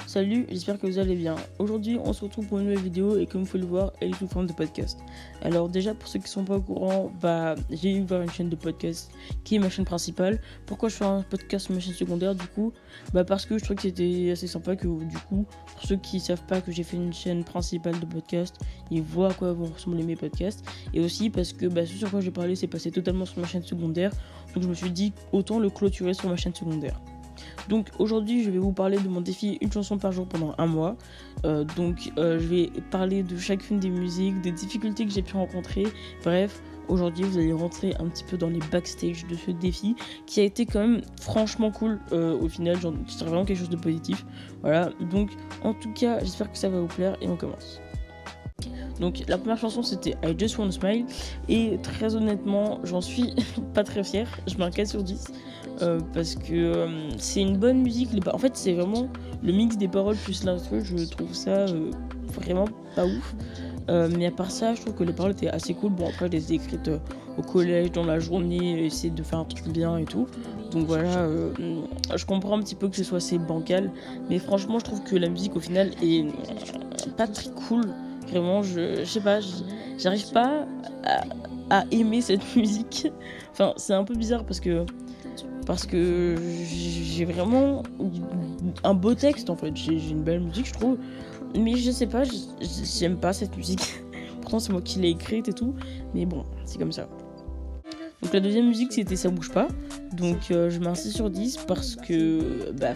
Salut, j'espère que vous allez bien. Aujourd'hui, on se retrouve pour une nouvelle vidéo et comme vous pouvez le voir, elle est sous forme de podcast. Alors déjà, pour ceux qui sont pas au courant, j'ai ouvert une chaîne de podcast qui est ma chaîne principale. Pourquoi je fais un podcast sur ma chaîne secondaire du coup? Parce que je trouve que c'était assez sympa que du coup, pour ceux qui savent pas que j'ai fait une chaîne principale de podcast, ils voient à quoi vont ressembler mes podcasts. Et aussi parce que ce sur quoi j'ai parlé, c'est passé totalement sur ma chaîne secondaire. Donc je me suis dit, autant le clôturer sur ma chaîne secondaire. Donc aujourd'hui je vais vous parler de mon défi une chanson par jour pendant un mois. Je vais parler de chacune des musiques, des difficultés que j'ai pu rencontrer. Bref, aujourd'hui vous allez rentrer un petit peu dans les backstage de ce défi qui a été quand même franchement cool au final, c'est vraiment quelque chose de positif. Voilà, donc en tout cas j'espère que ça va vous plaire et on commence. Donc la première chanson c'était I Just Wanna Smile et très honnêtement j'en suis pas très fière, je mets un 4 sur 10 parce que c'est une bonne musique, en fait c'est vraiment le mix des paroles plus l'instru, je trouve ça vraiment pas ouf, mais à part ça je trouve que les paroles étaient assez cool. Bon après je les ai écrites au collège, dans la journée, essayer de faire un truc bien et tout, donc voilà, je comprends un petit peu que ce soit assez bancal, mais franchement je trouve que la musique au final est pas très cool. Vraiment, je sais pas, j'arrive pas à aimer cette musique. Enfin, c'est un peu bizarre parce que j'ai vraiment un beau texte en fait. J'ai une belle musique, je trouve. Mais je sais pas, j'aime pas cette musique. Pourtant, c'est moi qui l'ai écrite et tout. Mais bon, c'est comme ça. Donc la deuxième musique c'était Ça bouge pas, donc je mets un 6 sur 10 parce que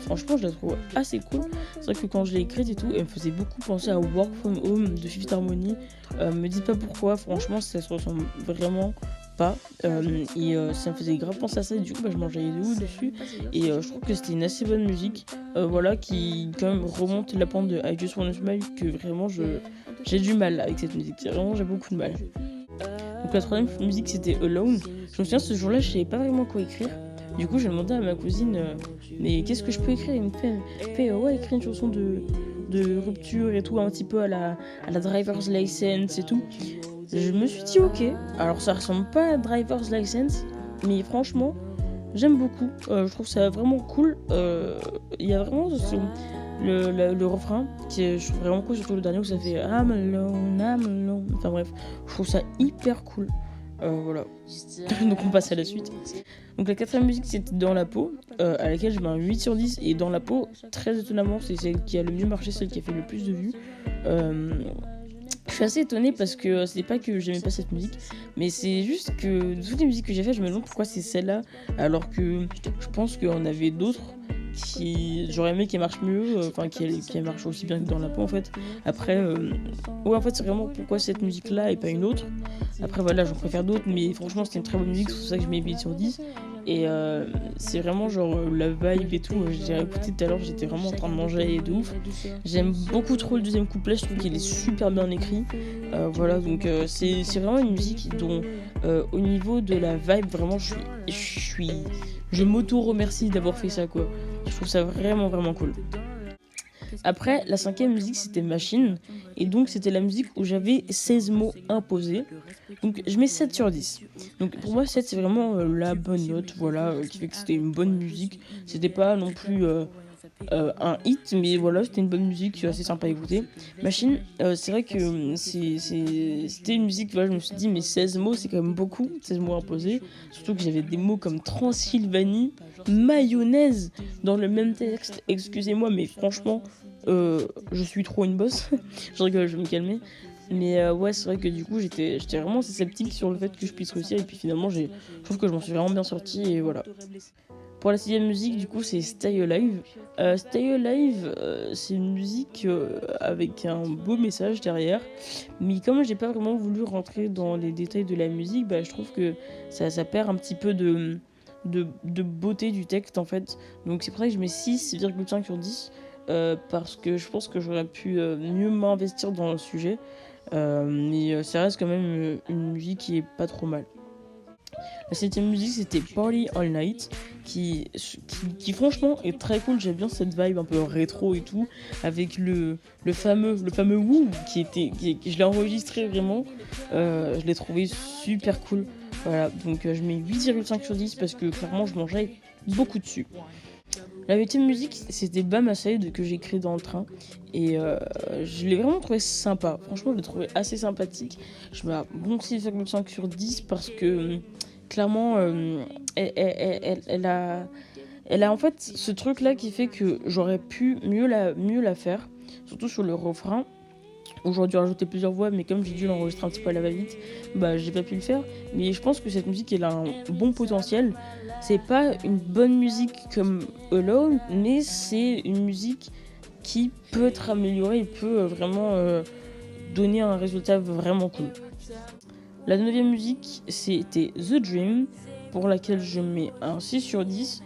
franchement je la trouve assez cool. C'est vrai que quand je l'ai écrite et tout, elle me faisait beaucoup penser à Work From Home de Fifth Harmony. Me dites pas pourquoi, franchement ça se ressemble vraiment pas, ça me faisait grave penser à ça et du coup je mangeais les deux dessus et je trouve que c'était une assez bonne musique, qui quand même remonte la pente de I Just Wanna Smile, que vraiment j'ai du mal avec cette musique, j'ai beaucoup de mal. Donc la troisième musique c'était Alone. Je me souviens ce jour-là je savais pas vraiment quoi écrire. Du coup j'ai demandé à ma cousine mais qu'est-ce que je peux écrire. Elle me fait ouais, écrire une chanson de rupture et tout, un petit peu à la driver's license et tout. Je me suis dit ok, alors ça ressemble pas à driver's license, mais franchement j'aime beaucoup, je trouve ça vraiment cool. Il y a vraiment le refrain je trouve vraiment cool, surtout le dernier où ça fait I'm alone. Enfin bref, je trouve ça hyper cool. Voilà. Donc on passe à la suite. Donc la quatrième musique c'était Dans la peau, à laquelle je mets un 8 sur 10. Et Dans la peau, très étonnamment, c'est celle qui a le mieux marché, celle qui a fait le plus de vues. Je suis assez étonnée parce que c'est pas que j'aimais pas cette musique, mais c'est juste que de toutes les musiques que j'ai fait, je me demande pourquoi c'est celle-là, alors que je pense qu'on avait d'autres qui j'aurais aimé qu'elle marche mieux, qui marche aussi bien que Dans la peau en fait. Après, en fait c'est vraiment pourquoi cette musique-là et pas une autre. Après voilà, j'en préfère d'autres, mais franchement c'était une très bonne musique, c'est pour ça que je mets 8 sur 10. Et c'est vraiment la vibe et tout. J'ai écouté tout à l'heure, j'étais vraiment en train de manger et de ouf. J'aime beaucoup trop le deuxième couplet, je trouve qu'il est super bien écrit. Voilà, donc c'est vraiment une musique dont au niveau de la vibe, vraiment je m'auto-remercie d'avoir fait ça quoi. Je trouve ça vraiment vraiment cool. Après, la cinquième musique c'était Machine, et donc c'était la musique où j'avais 16 mots imposés. Donc je mets 7 sur 10. Donc pour moi 7 c'est vraiment la bonne note, voilà, qui fait que c'était une bonne musique. C'était pas non plus un hit, mais voilà, c'était une bonne musique, assez sympa à écouter. Machine, c'est vrai que c'était une musique, voilà, je me suis dit mais 16 mots c'est quand même beaucoup, 16 mots imposés. Surtout que j'avais des mots comme Transylvanie, mayonnaise dans le même texte, excusez-moi mais franchement je suis trop une bosse. Je rigole, je vais me calmer. Mais ouais, c'est vrai que du coup j'étais vraiment assez sceptique sur le fait que je puisse réussir, et puis finalement je trouve que je m'en suis vraiment bien sorti et voilà. Pour la sixième musique, du coup, c'est Stay Alive. Stay Alive, c'est une musique avec un beau message derrière. Mais comme j'ai pas vraiment voulu rentrer dans les détails de la musique, je trouve que ça perd un petit peu de beauté du texte en fait. Donc c'est pour ça que je mets 6,5 sur 10. Parce que je pense que j'aurais pu mieux m'investir dans le sujet. Mais ça reste quand même une musique qui est pas trop mal. La septième musique c'était Party All Night, qui franchement est très cool. J'aime bien cette vibe un peu rétro et tout, avec le fameux woo je l'ai enregistré vraiment, je l'ai trouvé super cool. Voilà, donc je mets 8,5 sur 10 parce que clairement je mangeais beaucoup dessus. La 8ème musique, c'était Bam Saïd que j'ai écrit dans le train. Et je l'ai vraiment trouvé sympa. Franchement, je l'ai trouvé assez sympathique. Je mets un bon 6,5 sur 10 parce que clairement, elle a en fait ce truc-là qui fait que j'aurais pu mieux la faire. Surtout sur le refrain. J'aurais dû rajouter plusieurs voix, mais comme j'ai dû l'enregistrer un petit peu à la va-vite, bah j'ai pas pu le faire. Mais je pense que cette musique, elle a un bon potentiel. C'est pas une bonne musique comme Alone, mais c'est une musique qui peut être améliorée et peut vraiment donner un résultat vraiment cool. La 9ème musique, c'était The Dream, pour laquelle je mets un 6 sur 10.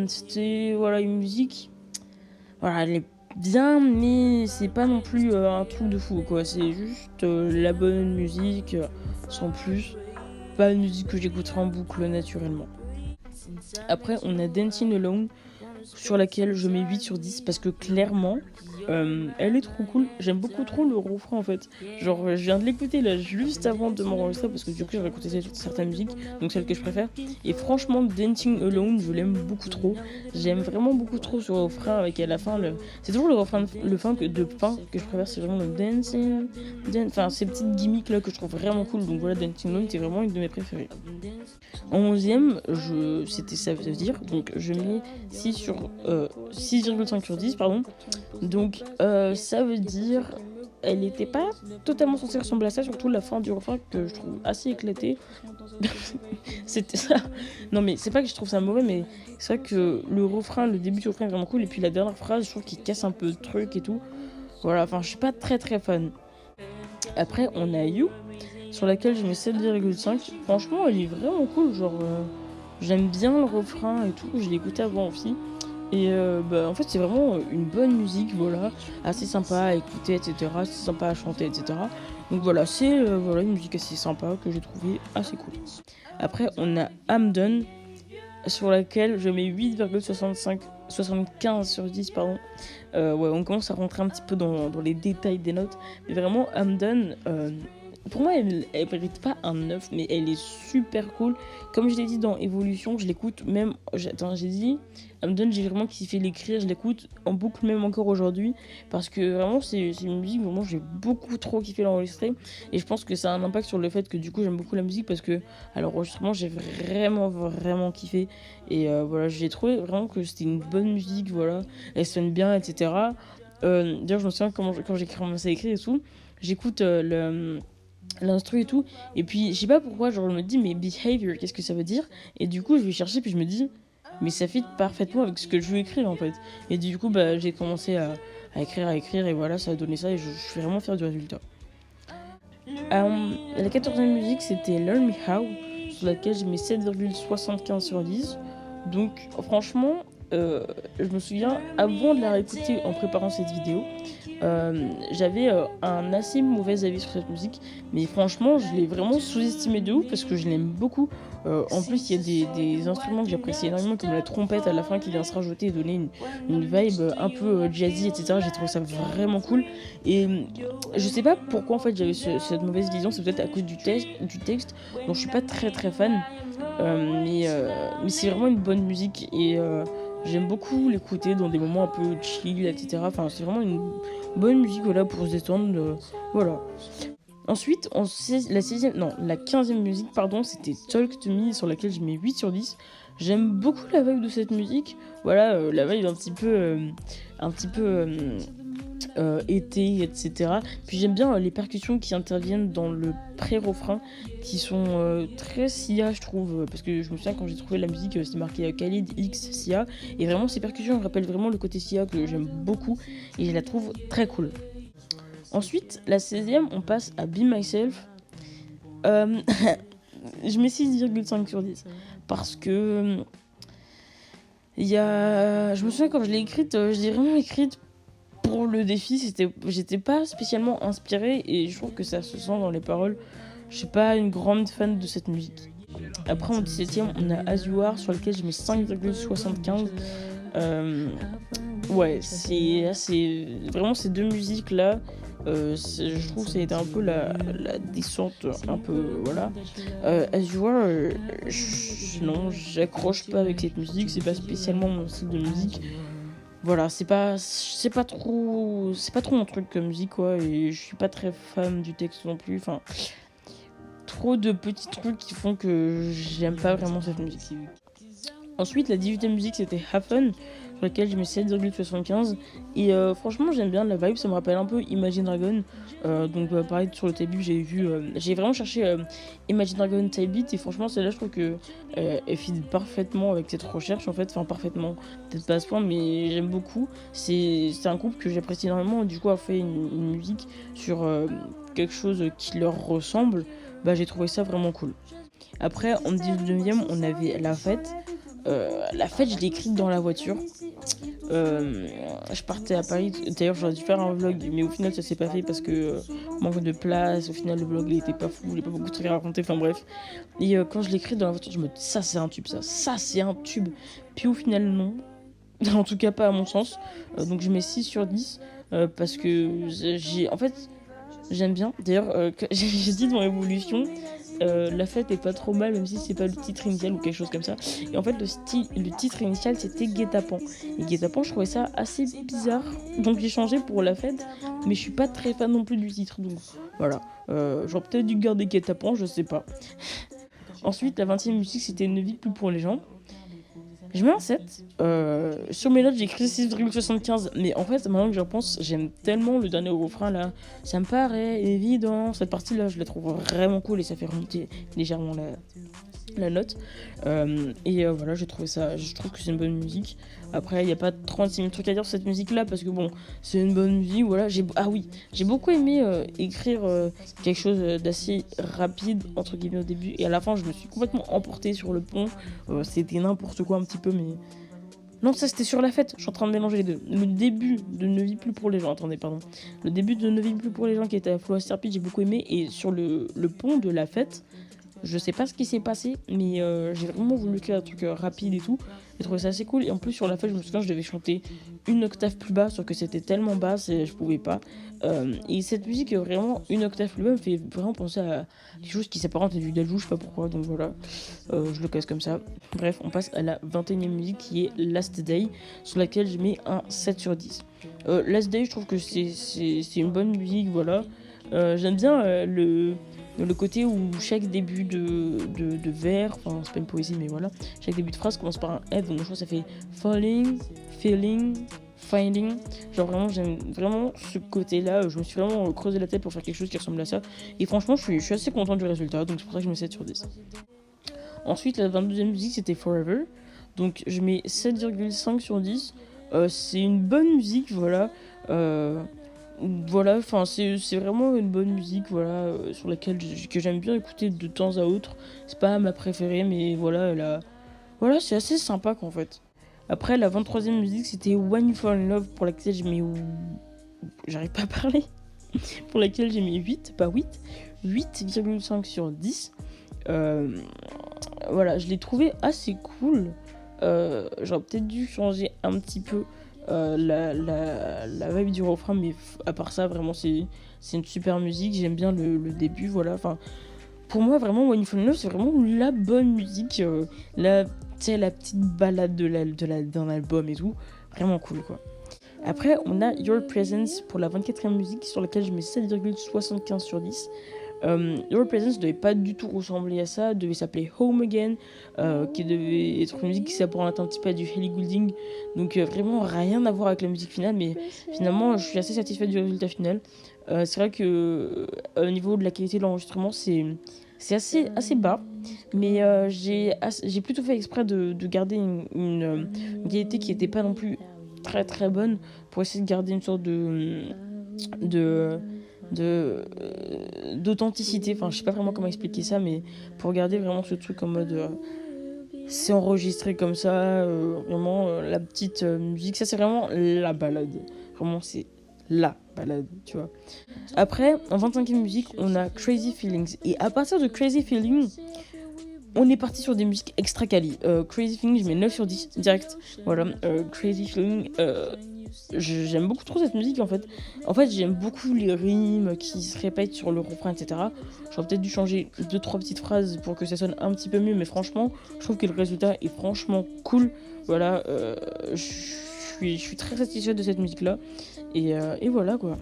C'était voilà, une musique, voilà, elle est bien, mais c'est pas non plus un truc de fou, quoi. C'est juste la bonne musique, sans plus. Pas une musique que j'écouterai en boucle naturellement. Après, on a Dancing Alone, sur laquelle je mets 8 sur 10 parce que clairement, elle est trop cool. J'aime beaucoup trop le refrain en fait. Genre, je viens de l'écouter là juste avant de m'enregistrer parce que du coup, j'avais écouté certaines musiques, donc celle que je préfère. Et franchement, Dancing Alone, je l'aime beaucoup trop. J'aime vraiment beaucoup trop ce refrain avec à la fin c'est toujours le refrain de fin que je préfère, c'est vraiment le Dancing. Enfin, ces petites gimmicks là que je trouve vraiment cool. Donc voilà, Dancing Alone, c'est vraiment une de mes préférées. En 11ème, c'était ça veut dire, donc je mets 6,5 sur 10, pardon. Donc ça veut dire, elle n'était pas totalement censée ressembler à ça, surtout la fin du refrain que je trouve assez éclatée. C'était ça. Non mais c'est pas que je trouve ça mauvais, mais c'est vrai que le début du refrain est vraiment cool, et puis la dernière phrase, je trouve qu'il casse un peu de truc et tout. Voilà, enfin je suis pas très très fan. Après on a You, sur laquelle je mets 7,5. Franchement, elle est vraiment cool. Genre, j'aime bien le refrain et tout. Je l'ai écouté avant aussi. Et en fait, c'est vraiment une bonne musique, voilà. Assez sympa à écouter, etc. C'est sympa à chanter, etc. Donc voilà, c'est une musique assez sympa que j'ai trouvé assez cool. Après, on a I'm Done, sur laquelle je mets 8,75 sur 10, pardon. On commence à rentrer un petit peu dans les détails des notes. Mais vraiment, I'm Done, pour moi, elle mérite pas un 9, mais elle est super cool. Comme je l'ai dit dans Evolution, je l'écoute même... j'ai dit, I'm Done, j'ai vraiment kiffé l'écrire, je l'écoute en boucle même encore aujourd'hui. Parce que vraiment, c'est une musique, vraiment, j'ai beaucoup trop kiffé l'enregistrer. Et je pense que ça a un impact sur le fait que du coup, j'aime beaucoup la musique, parce que à l'enregistrement, j'ai vraiment kiffé. Et voilà, j'ai trouvé vraiment que c'était une bonne musique, voilà. Elle sonne bien, etc. D'ailleurs, je me souviens quand j'ai commencé à écrire et tout, j'écoute l'instru et tout, et puis je sais pas pourquoi, genre je me dis mais behavior, qu'est-ce que ça veut dire, et du coup je vais chercher, puis je me dis mais ça fit parfaitement avec ce que je veux écrire en fait, et du coup j'ai commencé à écrire, et voilà, ça a donné ça, et je suis vraiment fier du résultat. La 14e musique, c'était Learn Me How, sur laquelle j'ai mis 7,75 sur 10. Donc franchement, je me souviens, avant de la réécouter en préparant cette vidéo, j'avais un assez mauvais avis sur cette musique, mais franchement je l'ai vraiment sous-estimé de ouf parce que je l'aime beaucoup. En plus il y a des instruments que j'apprécie énormément, comme la trompette à la fin qui vient se rajouter et donner une vibe un peu jazzy, etc. J'ai trouvé ça vraiment cool, et je sais pas pourquoi en fait j'avais cette mauvaise vision, c'est peut-être à cause du texte dont je suis pas très très fan, mais c'est vraiment une bonne musique, et j'aime beaucoup l'écouter dans des moments un peu chill, etc. Enfin, c'est vraiment une bonne musique, voilà, pour se détendre, voilà. Ensuite, la 15e musique, pardon, c'était Talk to Me, sur laquelle je mets 8 sur 10. J'aime beaucoup la vibe de cette musique. Voilà, la vibe un petit peu été, etc. Puis j'aime bien les percussions qui interviennent dans le pré-refrain, qui sont très Sia, je trouve, parce que je me souviens quand j'ai trouvé la musique, c'était marqué Khalid X Sia, et vraiment ces percussions me rappellent vraiment le côté Sia que j'aime beaucoup, et je la trouve très cool. Ensuite, la 16e, on passe à Be Myself. Je mets 6,5 sur 10, parce que je me souviens quand je l'ai écrite, je l'ai vraiment écrite pour le défi, j'étais pas spécialement inspirée, et je trouve que ça se sent dans les paroles. Je suis pas une grande fan de cette musique. Après, en 17e, on a As You Are, sur lequel je mets 5,75. Ouais, vraiment ces deux musiques-là, je trouve que ça a été un peu la descente, un peu, voilà. As You Are, non, j'accroche pas avec cette musique, c'est pas spécialement mon style de musique. Voilà, c'est pas trop mon truc comme musique, quoi, et je suis pas très fan du texte non plus, enfin, trop de petits trucs qui font que j'aime pas vraiment cette musique. Ensuite, la 18e musique, c'était Have Fun, sur laquelle je mets 7,75. Et franchement, j'aime bien la vibe, ça me rappelle un peu Imagine Dragon. Donc, pareil, sur le Type Beat, j'ai vraiment cherché Imagine Dragon Type Beat. Et franchement, celle-là, je trouve que elle fit parfaitement avec cette recherche, en fait. Enfin, parfaitement, peut-être pas à ce point, mais j'aime beaucoup. C'est un groupe que j'apprécie énormément. Et du coup, a fait une musique sur quelque chose qui leur ressemble. Bah, j'ai trouvé ça vraiment cool. Après, en 19e, on avait La Fête. La fête, je l'ai écrite dans la voiture. Je partais à Paris. D'ailleurs, j'aurais dû faire un vlog, mais au final, ça s'est pas fait parce que manque de place. Au final, le vlog il était pas fou, il n'y a pas beaucoup de trucs à raconter. Enfin bref. Et quand je l'ai écrite dans la voiture, je me dis ça, c'est un tube, ça, c'est un tube. Puis au final, non. En tout cas, pas à mon sens. Donc je mets 6 sur 10 parce que en fait, j'aime bien. D'ailleurs, j'ai dit dans l'évolution, la fête est pas trop mal, même si c'est pas le titre initial ou quelque chose comme ça. Et en fait, le titre initial c'était Guet-apens. Et Guet-apens, je trouvais ça assez bizarre. Donc j'ai changé pour la fête, mais je suis pas très fan non plus du titre. Donc voilà. J'aurais peut-être dû garder Guet-apens, je sais pas. Ensuite, la 20e musique c'était Ne vis plus pour les gens. Je mets un 7. Sur mes notes, j'ai écrit 6,75. Mais en fait, maintenant que je repense, j'aime tellement le dernier refrain là. Ça me paraît évident. Cette partie-là, je la trouve vraiment cool et ça fait remonter légèrement la note. Voilà, je trouve que c'est une bonne musique. Après, il n'y a pas 36 000 trucs à dire sur cette musique-là parce que bon, c'est une bonne musique. Voilà, j'ai beaucoup aimé écrire quelque chose d'assez rapide, entre guillemets, au début. Et à la fin, je me suis complètement emportée sur le pont. C'était n'importe quoi un petit peu, mais. Non, ça c'était sur la fête, je suis en train de mélanger les deux. Le début de Ne vis plus pour les gens, attendez, pardon. Le début de Ne vis plus pour les gens qui était à Flow Speed, j'ai beaucoup aimé. Et sur le pont de la fête, je sais pas ce qui s'est passé, mais j'ai vraiment voulu écrire un truc rapide et tout. J'ai trouvé ça assez cool. Et en plus, sur la fête, je me souviens, je devais chanter une octave plus bas, sauf que c'était tellement bas, je pouvais pas. Et cette musique, vraiment, une octave plus bas, me fait vraiment penser à quelque chose qui s'apparente à du Dajou, je sais pas pourquoi, donc voilà. Je le casse comme ça. Bref, on passe à la 21e musique qui est Last Day, sur laquelle je mets un 7 sur 10. Last Day, je trouve que c'est une bonne musique, voilà. J'aime bien le côté où chaque début de vers, enfin c'est pas une poésie mais voilà, chaque début de phrase commence par un F, donc je crois que ça fait falling, feeling, finding. Genre vraiment, j'aime vraiment ce côté-là, je me suis vraiment creusé la tête pour faire quelque chose qui ressemble à ça. Et franchement, je suis assez content du résultat, donc c'est pour ça que je mets 7 sur 10. Ensuite, la 22e musique c'était Forever, donc je mets 7,5 sur 10. C'est une bonne musique, voilà. Voilà, enfin c'est vraiment une bonne musique, voilà, sur laquelle que j'aime bien écouter de temps à autre. C'est pas ma préférée, mais voilà, voilà, c'est assez sympa qu'en fait. Après, la 23e musique, c'était When You Fall in Love, pour laquelle j'ai mis. J'arrive pas à parler. Pour laquelle j'ai mis 8, pas 8. 8,5 sur 10. Voilà, je l'ai trouvé assez cool. J'aurais peut-être dû changer un petit peu la vibe du refrain, mais à part ça, vraiment, c'est une super musique. J'aime bien le début, voilà. Enfin, pour moi, vraiment, When You Fall in Love, c'est vraiment la bonne musique. La petite balade d'un album et tout. Vraiment cool, quoi. Après, on a Your Presence pour la 24e musique, sur laquelle je mets 7,75 sur 10. Your Presence devait pas du tout ressembler à ça, devait s'appeler Home Again, qui devait être une musique qui s'apparente un petit peu à du Ellie Goulding, donc vraiment rien à voir avec la musique finale, mais finalement je suis assez satisfaite du résultat final. C'est vrai que au niveau de la qualité de l'enregistrement, c'est assez bas, mais j'ai plutôt fait exprès de garder une qualité qui n'était pas non plus très très bonne, pour essayer de garder une sorte d'authenticité, enfin je sais pas vraiment comment expliquer ça, mais pour garder vraiment ce truc en mode c'est enregistré comme ça, vraiment la petite musique, ça c'est vraiment la balade, vraiment c'est la balade, tu vois. Après, en 25e musique, on a Crazy Feelings, et à partir de Crazy Feelings, on est parti sur des musiques extra quali. Crazy Feelings, je mets 9 sur 10 direct. Voilà, Crazy Feelings, j'aime beaucoup trop cette musique en fait. En fait, j'aime beaucoup les rimes qui se répètent sur le refrain, etc. J'aurais peut-être dû changer 2-3 petites phrases pour que ça sonne un petit peu mieux, mais franchement, je trouve que le résultat est franchement cool. Voilà, je suis très satisfaite de cette musique-là. Et voilà quoi.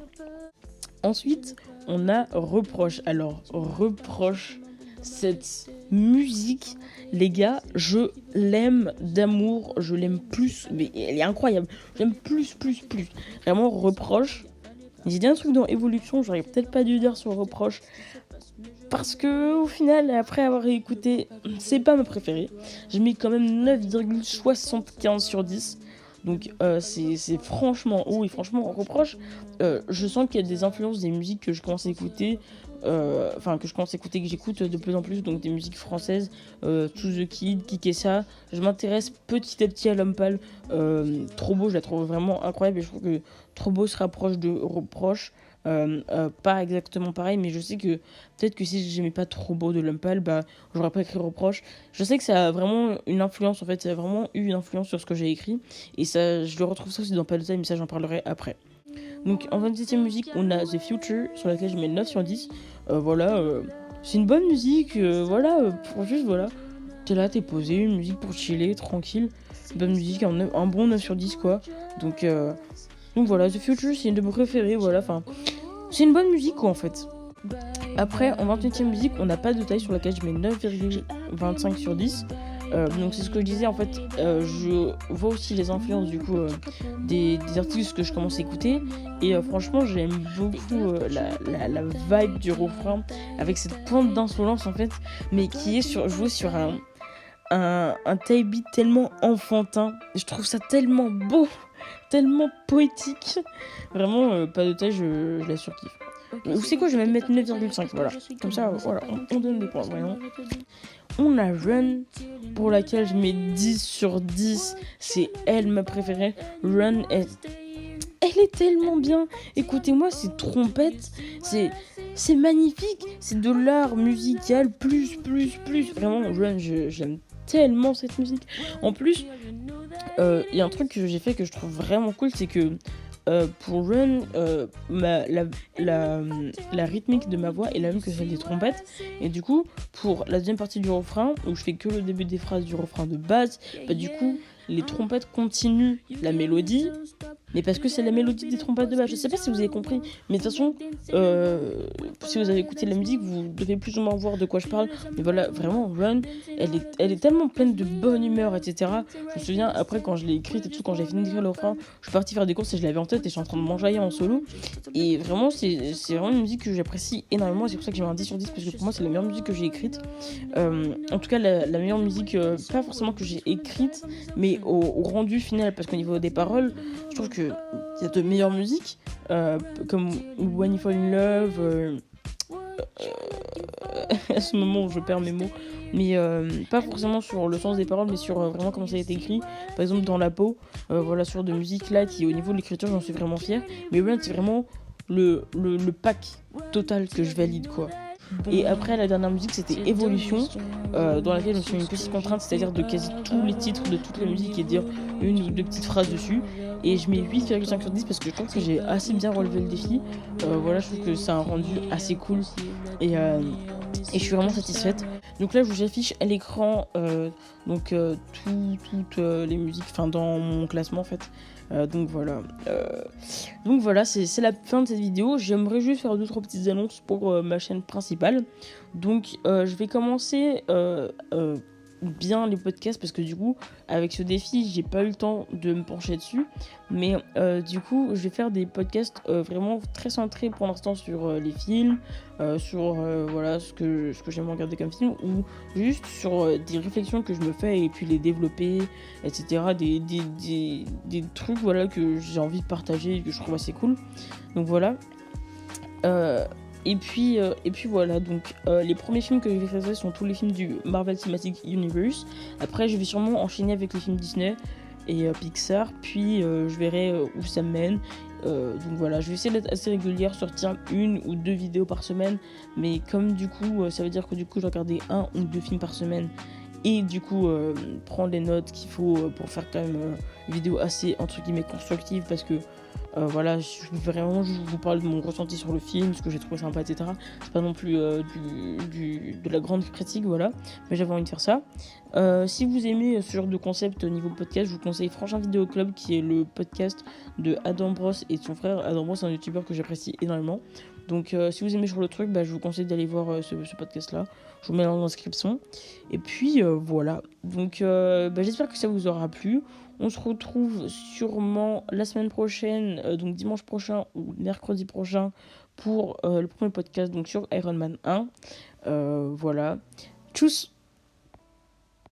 Ensuite, on a Reproche. Alors, Reproche, cette musique, les gars, je l'aime d'amour, je l'aime plus, mais elle est incroyable. J'aime plus. Vraiment, Reproche. J'ai dit un truc dans Évolution, j'aurais peut-être pas dû dire sur Reproche, parce que au final, après avoir écouté, c'est pas ma préférée. J'ai mis quand même 9,75 sur 10. Donc c'est franchement haut et franchement en reproche. Je sens qu'il y a des influences des musiques que je commence à écouter, que j'écoute de plus en plus, donc des musiques françaises, To The Kid, Kikessa. Je m'intéresse petit à petit à L'Homme Pâle. Trop beau, je la trouve vraiment incroyable et je trouve que Trop beau se rapproche de Reproche. Pas exactement pareil, mais je sais que peut-être que si j'aimais pas Trop beau de L'Homme Pâle, bah j'aurais pas écrit Reproche. Je sais que ça a vraiment une influence, en fait, ça a vraiment eu une influence sur ce que j'ai écrit, et ça, je le retrouve ça aussi dans Pas de Time, mais ça j'en parlerai après. Donc en 27ème musique, on a The Future, sur laquelle je mets 9 sur 10. C'est une bonne musique, pour juste, voilà. T'es là, t'es posé, une musique pour chiller, tranquille. Une bonne musique, un bon 9 sur 10, quoi. Donc voilà, The Future, c'est une de mes préférées, voilà, enfin... C'est une bonne musique, quoi, en fait. Après, en 28ème musique, on n'a Pas de Taille, sur laquelle je mets 9,25 sur 10. Donc c'est ce que je disais, en fait, je vois aussi les influences du coup des artistes que je commence à écouter, et franchement j'aime beaucoup la vibe du refrain avec cette pointe d'insolence en fait, mais qui est jouée sur un type beat tellement enfantin. Je trouve ça tellement beau, tellement poétique. Vraiment, Pas de Taille, je la surkiffe. Vous savez quoi, je vais même mettre 9,5, voilà. Comme ça, voilà, on donne des points, vraiment. On a Run, pour laquelle je mets 10 sur 10. C'est elle ma préférée. Run, elle est tellement bien. Écoutez-moi, ces trompettes, c'est magnifique. C'est de l'art musical plus. Vraiment, Run, j'aime tellement cette musique. En plus, il y a un truc que j'ai fait que je trouve vraiment cool, c'est que pour Run, la rythmique de ma voix est la même que celle des trompettes, et du coup pour la deuxième partie du refrain où je fais que le début des phrases du refrain de base, bah du coup les trompettes continuent la mélodie, mais parce que c'est la mélodie des trompettes de base. Je sais pas si vous avez compris, mais de toute façon, si vous avez écouté la musique, vous devez plus ou moins voir de quoi je parle. Mais voilà, vraiment, Run, elle est tellement pleine de bonne humeur, etc. Je me souviens, après, quand je l'ai écrite et tout, quand j'ai fini d'écrire le refrain, je suis partie faire des courses et je l'avais en tête et je suis en train de m'enjailler en solo. Et vraiment, c'est vraiment une musique que j'apprécie énormément, et c'est pour ça que j'ai mis un 10 sur 10, parce que pour moi, c'est la meilleure musique que j'ai écrite. En tout cas, la meilleure musique, pas forcément que j'ai écrite, mais au rendu final, parce qu'au niveau des paroles, je trouve qu'il y a de meilleures musiques, comme When You Fall in Love, à ce moment où je perds mes mots, mais pas forcément sur le sens des paroles, mais sur vraiment comment ça a été écrit. Par exemple, Dans la peau, voilà, sur de musique là, qui au niveau de l'écriture, j'en suis vraiment fière. Mais Run, c'est vraiment le pack total que je valide, quoi. Et après, la dernière musique, c'était Évolution, dans laquelle je me suis mis une petite contrainte, c'est-à-dire de quasi tous les titres de toutes les musiques et dire une ou deux petites phrases dessus. Et je mets 8,5 sur 10 parce que je trouve que j'ai assez bien relevé le défi. Voilà, je trouve que c'est un rendu assez cool, et je suis vraiment satisfaite. Donc là, je vous affiche à l'écran toutes les musiques, enfin dans mon classement en fait. Donc voilà, c'est la fin de cette vidéo. J'aimerais juste faire 2-3 petites annonces pour ma chaîne principale. Donc je vais commencer bien les podcasts, parce que du coup avec ce défi j'ai pas eu le temps de me pencher dessus, mais du coup je vais faire des podcasts vraiment très centrés pour l'instant sur les films, sur voilà ce que j'aime regarder comme film, ou juste sur des réflexions que je me fais et puis les développer, etc. Des trucs, voilà, que j'ai envie de partager et que je trouve assez cool. Donc voilà. Et puis voilà, donc les premiers films que je vais faire sont tous les films du Marvel Cinematic Universe. Après, je vais sûrement enchaîner avec les films Disney et Pixar, puis je verrai où ça me mène. Donc voilà, je vais essayer d'être assez régulière, sortir 1 ou 2 vidéos par semaine, mais comme du coup, ça veut dire que du coup, je vais regarder 1 ou 2 films par semaine, et du coup prendre les notes qu'il faut pour faire quand même une vidéo assez entre guillemets constructive, parce que voilà, je vous parle de mon ressenti sur le film, ce que j'ai trouvé sympa, etc. C'est pas non plus de la grande critique, voilà, mais j'avais envie de faire ça. Si vous aimez ce genre de concept au niveau podcast, je vous conseille Frangin Vidéo Club, qui est le podcast de Adam Bros et de son frère. Adam Bros, c'est un youtubeur que j'apprécie énormément. Donc si vous aimez sur le truc, je vous conseille d'aller voir ce podcast-là. Je vous mets dans la description. Et puis voilà. Donc j'espère que ça vous aura plu. On se retrouve sûrement la semaine prochaine, donc dimanche prochain ou mercredi prochain, pour le premier podcast donc sur Iron Man 1. Voilà. Tchuss!